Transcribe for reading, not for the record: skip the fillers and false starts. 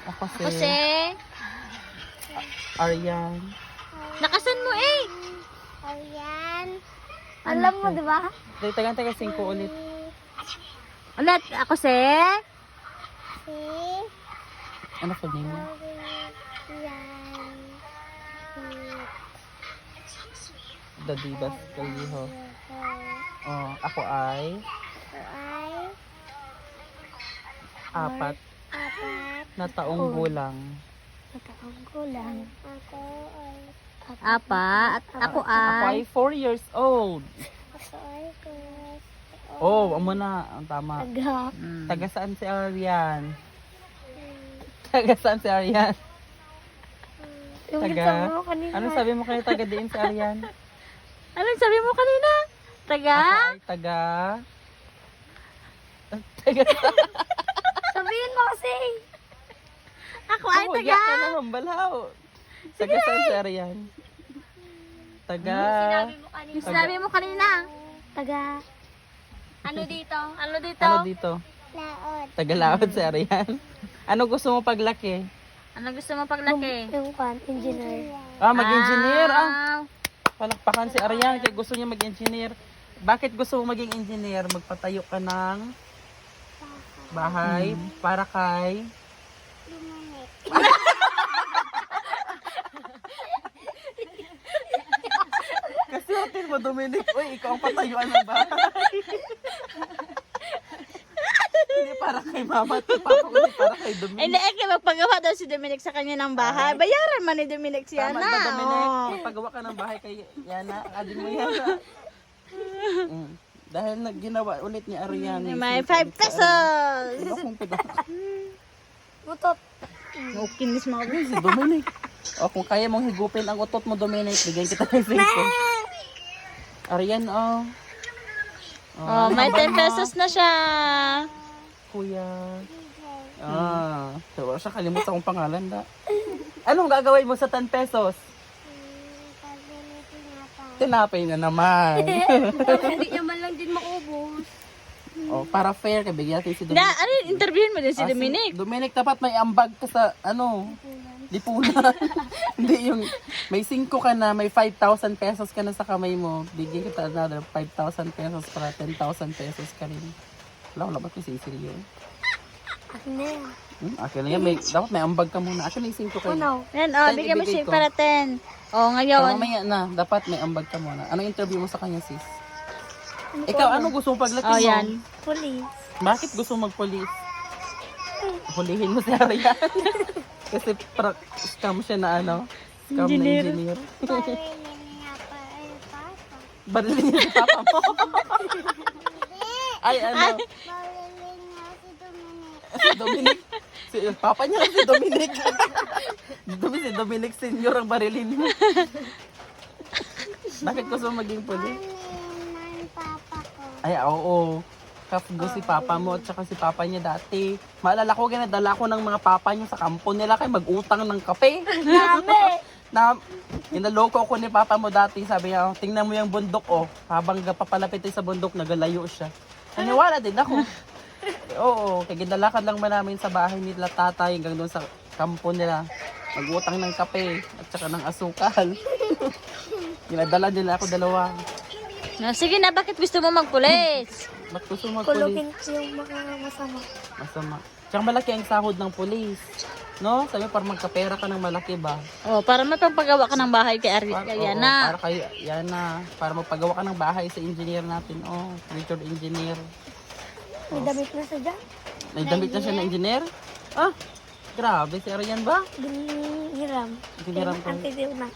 Ako Ako si... Arian. Nakasan mo eh. Ayan. Alam mo, di ba? Taga 5 ulit. Ulit, ako si... Si. Ano po name? Ayan. Dadibas Kaliho. Oh, ako ay Ay. 4 Apat. na taong gulang. Mataong ko lang. Ako ay. Apa, at ako Ako ay ay... 4 years old. Ako ay. Oh, amo na. Ang tama. Taga. Taga saan si Arian? Taga saan si Arian? Taga... Ano sabi mo kayo taga diin si Arian? Anong sabi mo kanina? Taga? Ako ay taga... Taga... Sabihin mo kasi. Ako ay Oh, taga... yak ka naman, balaw. Taga saan si Arian? Taga... Yung sinabi mo kanina. Taga. Ano dito? Ano dito? Ano dito? Laot. Taga Laod si Arian. Ano gusto mo paglaki? Ano gusto mo paglaki? Yung kwan, engineer. Ah, mag-engineer. Ah, Ah, palakpakan si Arian kaya gusto niya mag-engineer. Bakit gusto mo maging engineer? Magpatayo ka ng bahay para kay... Kasi atin mo, Dominic. Uy, ikaw ang patayuan ng bahay. Hindi para kay mama at papa, kundi para kay Dominic. Hindi, magpagawa daw si Dominic sa kanya ng bahay. Bayaran man ni Dominic siya Tama na. ba, Dominic? Oh. Magpagawa ka ng bahay kay Yana. Adin mo Yana. Dahil ginawa ulit ni Ariane. May 5 pesos. Diba kung pinaka... Butot. Kinis mo ako. Si Dominic. O kung kaya mong higupin ang utot mo, Dominic, bigyan kita ng 5. Arian, oh. Oh, may 10 pesos na siya. Kuya. Ah, so, siya kalimutan kong pangalan da. Anong gagawin mo sa 10 pesos? Tinapay na naman. Hindi niya man lang din maubos. Oh, para fair, kay bigyan natin si Na, Dominic. ano, interviewin mo din si Ah, Dominic. Dominic, dapat may ambag ka sa, ano, lipunan. Hindi yung, may 5 ka na, may 5,000 pesos ka na sa kamay mo. Bigyan kita another 5,000 pesos para 10,000 pesos ka rin. Wala ba ko sisili yun? Akin na yan. Akin na yan, dapat may ambag ka muna. Akin na yung 5 kayo. Ano? Yan, oh, 10 bigyan mo ibigay siya ko. para 10. Oh, Pero ngayon. mamaya na, dapat may ambag ka muna. Anong interview mo sa kanya, sis? Ikaw, ano gusto mo paglaki Oh, mo? yan. Police. Bakit gusto mo magpolis? Hulihin mo si Arian. Kasi scam siya na ano? Scam Engineer. na engineer. Parilin niya pa ay papa. Barilin niya si papa mo. Ay, ano? Parilin niya si Dominic. Si Dominic. Si papa niya si Dominic. Si Dominic Senior ang barilin mo. Bakit gusto mo maging polis? Ng papa ko. Ay, oo. Kapgo si papa mo at saka si papa niya dati. Maalala ko, ginadala ko ng mga papa niyo sa kampo nila kay mag-utang ng kape. Na, ginaloko ko ni papa mo dati. Sabi niya, tingnan mo yung bundok, oh. Habang papalapit tayo sa bundok, nagalayo siya. Naniwala din ako. Oo, kaya ginalakad lang man namin sa bahay nila tatay hanggang doon sa kampo nila. Mag-utang ng kape at saka ng asukal. Ginadala nila ako 2. No, sige na, bakit gusto mo magpulis? Ba't gusto mo magpulis? Kulugin ko yung mga masama. Masama. Tsaka malaki ang sahod ng pulis. No? Sabi para magkapera ka ng malaki ba? Oh, para mapagpagawa ka ng bahay kay Oo, Ariana. para kay Yana. Para magpagawa ka ng bahay sa engineer natin. Oh, Richard Engineer. May damit na siya dyan. May damit na siya na engineer? Ah, grabe. Si Arian ba? Ginihiram. Engineer ang Ang titiw na.